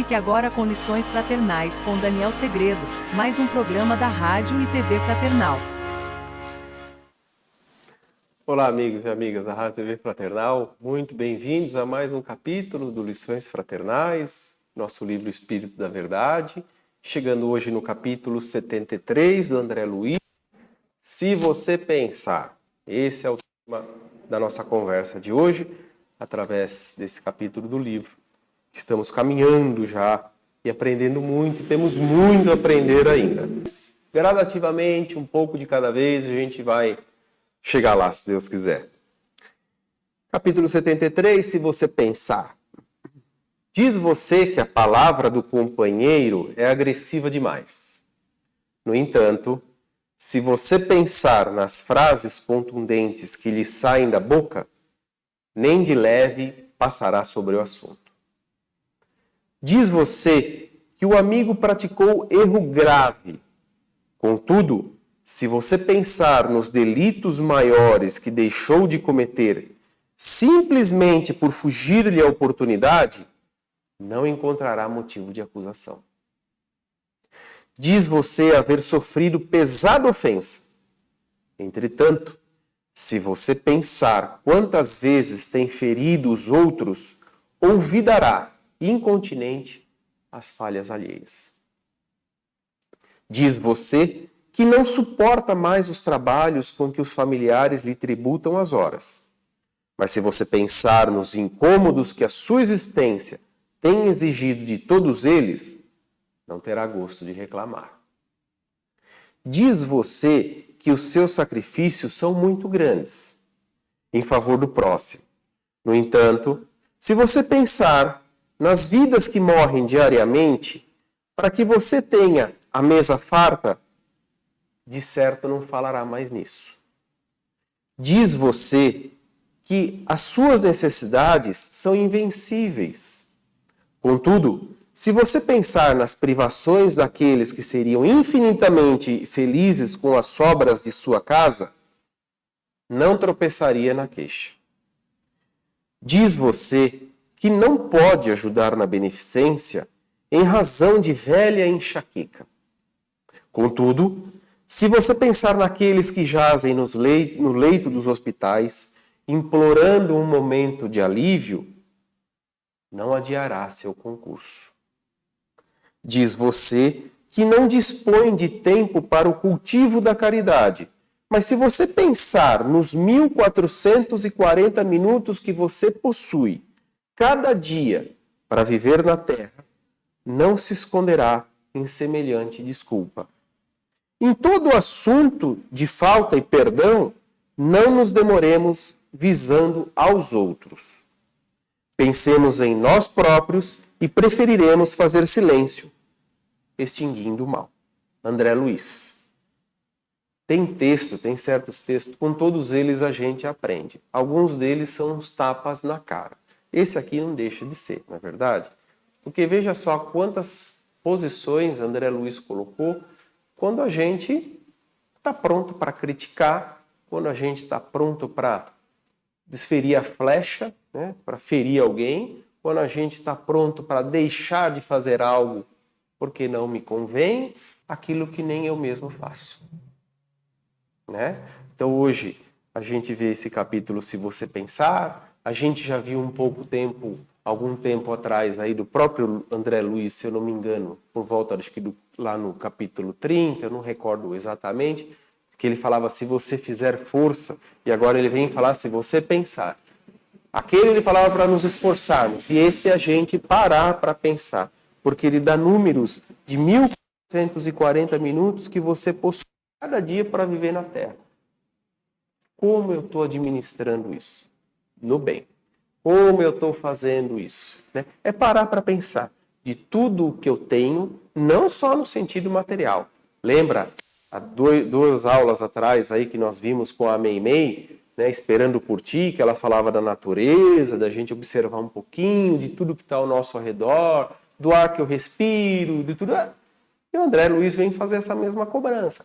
Fique agora com Lições Fraternais com Daniel Segredo, mais um programa da Rádio e TV Fraternal. Olá, amigos e amigas da Rádio e TV Fraternal. Muito bem-vindos a mais um capítulo do Lições Fraternais, nosso livro Espírito da Verdade. Chegando hoje no capítulo 73 do André Luiz. Se você pensar, esse é o tema da nossa conversa de hoje, através desse capítulo do livro. Estamos caminhando já e aprendendo muito, e temos muito a aprender ainda. Gradativamente, um pouco de cada vez, a gente vai chegar lá, se Deus quiser. Capítulo 73, se você pensar. Diz você que a palavra do companheiro é agressiva demais. No entanto, se você pensar nas frases contundentes que lhe saem da boca, nem de leve passará sobre o assunto. Diz você que o amigo praticou erro grave. Contudo, se você pensar nos delitos maiores que deixou de cometer simplesmente por fugir-lhe a oportunidade, não encontrará motivo de acusação. Diz você haver sofrido pesada ofensa. Entretanto, se você pensar quantas vezes tem ferido os outros, olvidará, incontinente, as falhas alheias. Diz você que não suporta mais os trabalhos com que os familiares lhe tributam as horas. Mas se você pensar nos incômodos que a sua existência tem exigido de todos eles, não terá gosto de reclamar. Diz você que os seus sacrifícios são muito grandes, em favor do próximo. No entanto, se você pensar nas vidas que morrem diariamente, para que você tenha a mesa farta, de certo não falará mais nisso. Diz você que as suas necessidades são invencíveis. Contudo, se você pensar nas privações daqueles que seriam infinitamente felizes com as sobras de sua casa, não tropeçaria na queixa. Diz você que não pode ajudar na beneficência em razão de velha enxaqueca. Contudo, se você pensar naqueles que jazem no leito dos hospitais, implorando um momento de alívio, não adiará seu concurso. Diz você que não dispõe de tempo para o cultivo da caridade, mas se você pensar nos 1440 minutos que você possui cada dia para viver na terra, não se esconderá em semelhante desculpa. Em todo assunto de falta e perdão, não nos demoremos visando aos outros. Pensemos em nós próprios e preferiremos fazer silêncio, extinguindo o mal. André Luiz. Tem certos textos, com todos eles a gente aprende. Alguns deles são uns tapas na cara. Esse aqui não deixa de ser, não é verdade? Porque veja só quantas posições André Luiz colocou quando a gente está pronto para criticar, quando a gente está pronto para desferir a flecha, né, para ferir alguém, quando a gente está pronto para deixar de fazer algo porque não me convém, aquilo que nem eu mesmo faço. Né? Então hoje a gente vê esse capítulo Se Você Pensar, a gente já viu algum tempo atrás aí do próprio André Luiz, se eu não me engano, por volta, acho que lá no capítulo 30, eu não recordo exatamente, que ele falava se você fizer força, e agora ele vem falar se você pensar. Aquele ele falava para nos esforçarmos, e esse é a gente parar para pensar, porque ele dá números de 1440 minutos que você possui cada dia para viver na Terra. Como eu estou administrando isso? No bem. Como eu estou fazendo isso? Né? É parar para pensar de tudo o que eu tenho, não só no sentido material. Lembra, há duas aulas atrás aí que nós vimos com a Meimei, né, Esperando por Ti, que ela falava da natureza, da gente observar um pouquinho de tudo que está ao nosso redor, do ar que eu respiro, de tudo. E o André Luiz vem fazer essa mesma cobrança,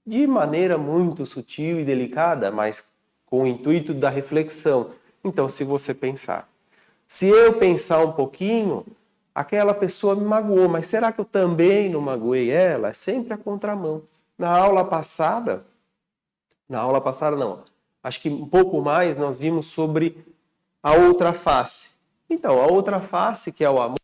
de maneira muito sutil e delicada, mas com o intuito da reflexão. Então, se você pensar, se eu pensar um pouquinho, aquela pessoa me magoou, mas será que eu também não magoei ela? É sempre a contramão. Na aula passada não, acho que um pouco mais nós vimos sobre a outra face. Então, a outra face, que é o amor,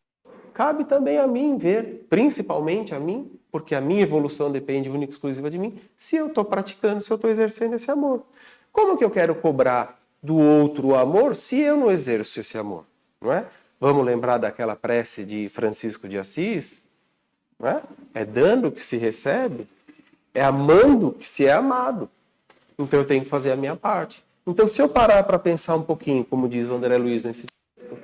cabe também a mim ver, principalmente a mim, porque a minha evolução depende única e exclusiva de mim, se eu estou praticando, se eu estou exercendo esse amor. Como que eu quero cobrar do outro o amor se eu não exerço esse amor? Não é? Vamos lembrar daquela prece de Francisco de Assis? Não é? É dando que se recebe, é amando que se é amado. Então eu tenho que fazer a minha parte. Então, se eu parar para pensar um pouquinho, como diz o André Luiz nesse texto,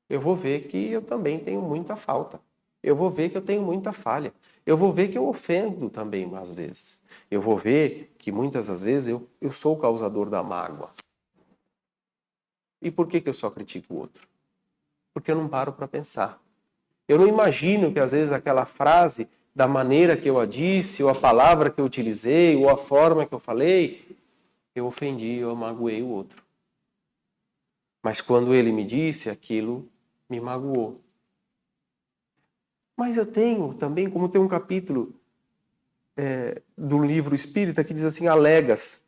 eu vou ver que eu também tenho muita falta. Eu vou ver que eu tenho muita falha. Eu vou ver que eu ofendo também, às vezes. Eu vou ver que muitas das vezes eu sou o causador da mágoa. E por que eu só critico o outro? Porque eu não paro para pensar. Eu não imagino que às vezes aquela frase, da maneira que eu a disse, ou a palavra que eu utilizei, ou a forma que eu falei, eu ofendi, eu magoei o outro. Mas quando ele me disse, aquilo me magoou. Mas eu tenho também, como tem um capítulo do livro Espírita que diz assim, alegas.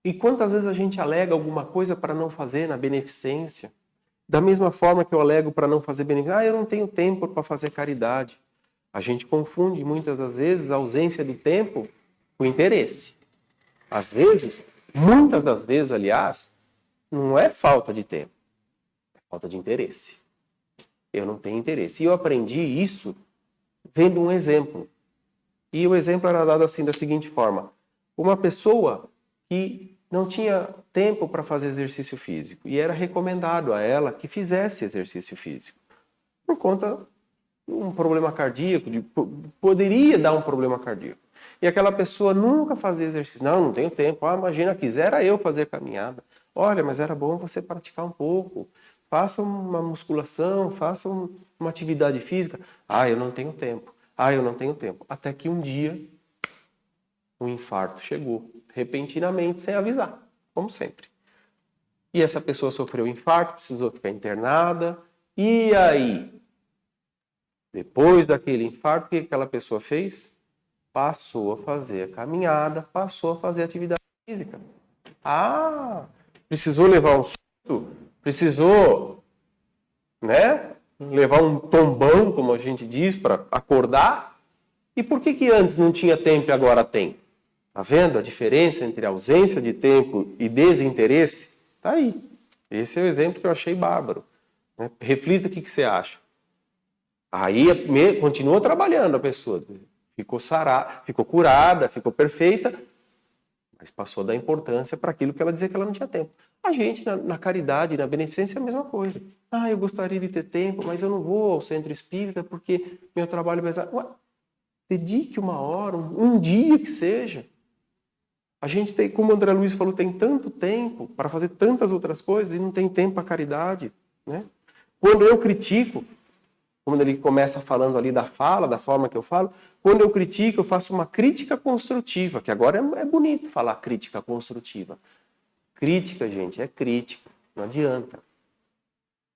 E quantas vezes a gente alega alguma coisa para não fazer na beneficência? Da mesma forma que eu alego para não fazer beneficência, eu não tenho tempo para fazer caridade. A gente confunde muitas das vezes a ausência do tempo com interesse. Às vezes, muitas das vezes, aliás, não é falta de tempo, é falta de interesse. Eu não tenho interesse. E eu aprendi isso vendo um exemplo. E o exemplo era dado assim, da seguinte forma. Uma pessoa que não tinha tempo para fazer exercício físico e era recomendado a ela que fizesse exercício físico. Por conta de um problema cardíaco, poderia dar um problema cardíaco. E aquela pessoa nunca fazia exercício. Não tenho tempo. Imagina, quisera eu fazer caminhada. Olha, mas era bom você praticar um pouco. Faça uma musculação, faça uma atividade física. Eu não tenho tempo. Eu não tenho tempo. Até que um dia, um infarto chegou. Repentinamente, sem avisar. Como sempre. E essa pessoa sofreu um infarto, precisou ficar internada. E aí? Depois daquele infarto, o que aquela pessoa fez? Passou a fazer a caminhada, passou a fazer atividade física. Precisou levar um susto, precisou, levar um tombão, como a gente diz, para acordar. E por que antes não tinha tempo e agora tem? Tá vendo a diferença entre ausência de tempo e desinteresse? Tá aí. Esse é o exemplo que eu achei bárbaro. Reflita o que você acha. Aí continua trabalhando a pessoa. Ficou sarada, ficou curada, ficou perfeita, mas passou a dar importância para aquilo que ela dizia que ela não tinha tempo. A gente, na caridade, na beneficência, é a mesma coisa. Eu gostaria de ter tempo, mas eu não vou ao centro espírita porque meu trabalho é pesado. Dedique uma hora, um dia que seja. A gente tem, como o André Luiz falou, tem tanto tempo para fazer tantas outras coisas e não tem tempo para caridade. Quando eu critico, quando ele começa falando ali da fala, da forma que eu falo, quando eu critico, eu faço uma crítica construtiva, que agora é bonito falar crítica construtiva. Crítica, gente, é crítica, não adianta.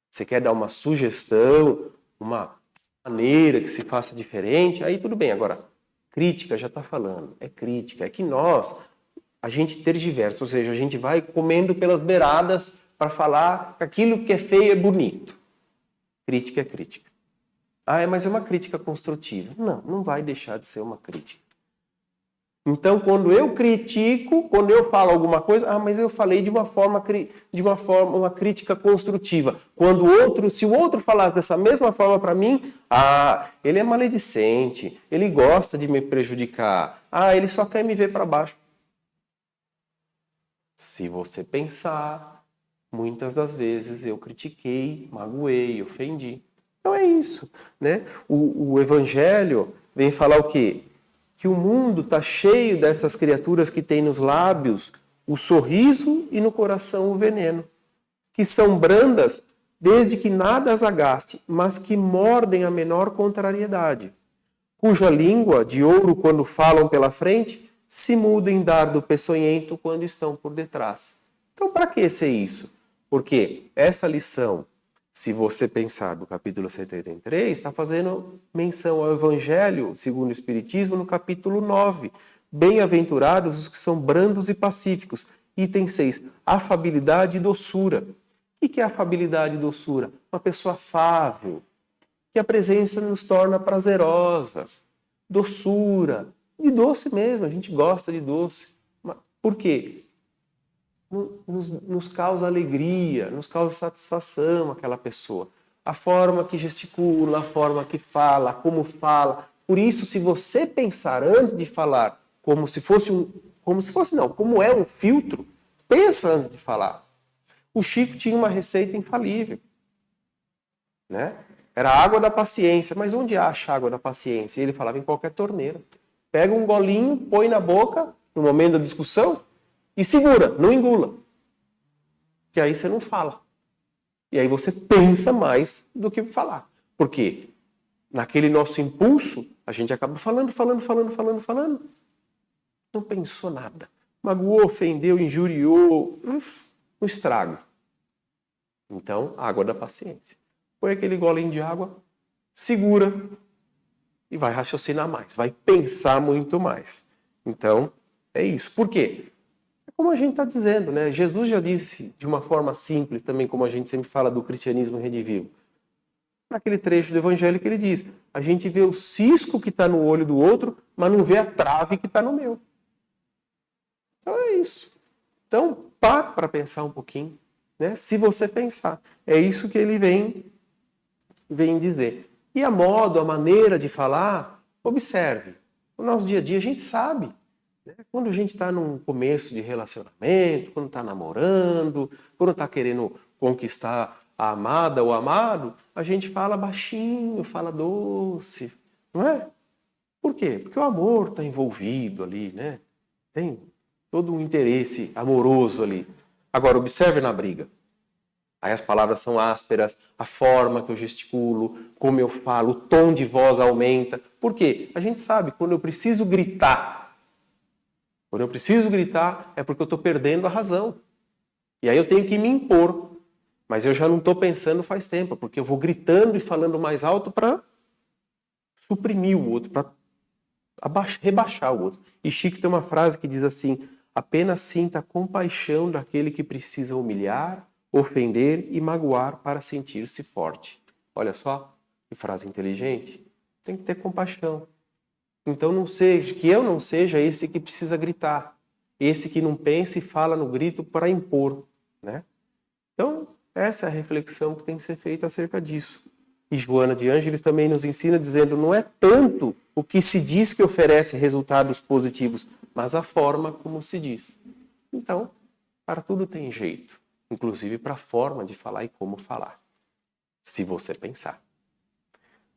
Você quer dar uma sugestão, uma maneira que se faça diferente, aí tudo bem. Agora, crítica já está falando, é crítica, é que a gente tergiversa, ou seja, a gente vai comendo pelas beiradas para falar que aquilo que é feio é bonito. Crítica é crítica. Mas é uma crítica construtiva. Não vai deixar de ser uma crítica. Então, quando eu critico, quando eu falo alguma coisa, mas eu falei de uma forma, uma crítica construtiva. Se o outro falasse dessa mesma forma para mim, ele é maledicente, ele gosta de me prejudicar, ele só quer me ver para baixo. Se você pensar, muitas das vezes eu critiquei, magoei, ofendi. Então é isso, O Evangelho vem falar o quê? Que o mundo está cheio dessas criaturas que têm nos lábios o sorriso e no coração o veneno, que são brandas desde que nada as agaste, mas que mordem a menor contrariedade, cuja língua de ouro quando falam pela frente se muda em dardo peçonhento quando estão por detrás. Então para que ser isso? Porque essa lição, Se você pensar no capítulo 73, está fazendo menção ao Evangelho segundo o Espiritismo no capítulo 9. Bem-aventurados os que são brandos e pacíficos. Item 6, afabilidade e doçura. O que é afabilidade e doçura? Uma pessoa afável, que a presença nos torna prazerosa. Doçura, de doce mesmo, a gente gosta de doce. Por quê? Nos causa alegria, nos causa satisfação aquela pessoa. A forma que gesticula, a forma que fala, como fala. Por isso, se você pensar antes de falar como é um filtro, pensa antes de falar. O Chico tinha uma receita infalível, né? Era a água da paciência. Mas onde acha a água da paciência? E ele falava em qualquer torneira. Pega um golinho, põe na boca, no momento da discussão, e segura, não engula. Que aí você não fala. E aí você pensa mais do que falar. Por quê? Naquele nosso impulso, a gente acaba falando. Não pensou nada. Magoou, ofendeu, injuriou. Um estrago. Então, água da paciência. Põe aquele golinho de água, segura e vai raciocinar mais. Vai pensar muito mais. Então, é isso. Por quê? Como a gente está dizendo, né? Jesus já disse de uma forma simples também, como a gente sempre fala do cristianismo redivivo. Naquele trecho do Evangelho que ele diz, a gente vê o cisco que está no olho do outro, mas não vê a trave que está no meu. Então é isso. Então, para pensar um pouquinho, né? Se você pensar. É isso que ele vem dizer. E a maneira de falar, observe. No nosso dia a dia a gente sabe. Quando a gente está num começo de relacionamento, quando está namorando, quando está querendo conquistar a amada ou amado, a gente fala baixinho, fala doce, não é? Por quê? Porque o amor está envolvido ali, né? Tem todo um interesse amoroso ali. Agora, observe na briga. Aí as palavras são ásperas, a forma que eu gesticulo, como eu falo, o tom de voz aumenta. Por quê? A gente sabe, quando eu preciso gritar é porque eu estou perdendo a razão. E aí eu tenho que me impor. Mas eu já não estou pensando faz tempo, porque eu vou gritando e falando mais alto para suprimir o outro, para rebaixar o outro. E Chico tem uma frase que diz assim, apenas sinta a compaixão daquele que precisa humilhar, ofender e magoar para sentir-se forte. Olha só, que frase inteligente. Tem que ter compaixão. Então que eu não seja esse que precisa gritar, esse que não pensa e fala no grito para impor, né? Então, essa é a reflexão que tem que ser feita acerca disso. E Joana de Ângeles também nos ensina dizendo, não é tanto o que se diz que oferece resultados positivos, mas a forma como se diz. Então, para tudo tem jeito, inclusive para a forma de falar e como falar, se você pensar.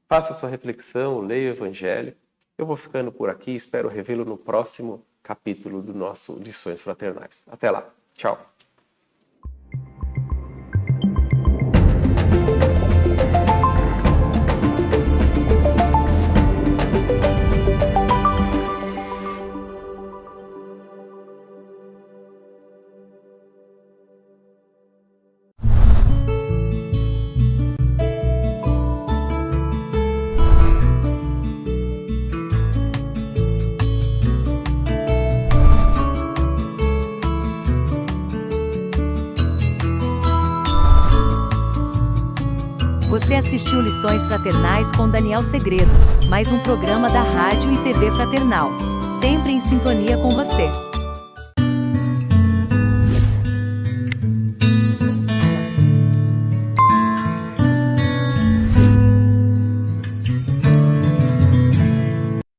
Faça sua reflexão, leia o Evangelho. Eu vou ficando por aqui, espero revê-lo no próximo capítulo do nosso Lições Fraternais. Até lá. Tchau. Você assistiu Lições Fraternais com Daniel Segredo, mais um programa da Rádio e TV Fraternal, sempre em sintonia com você.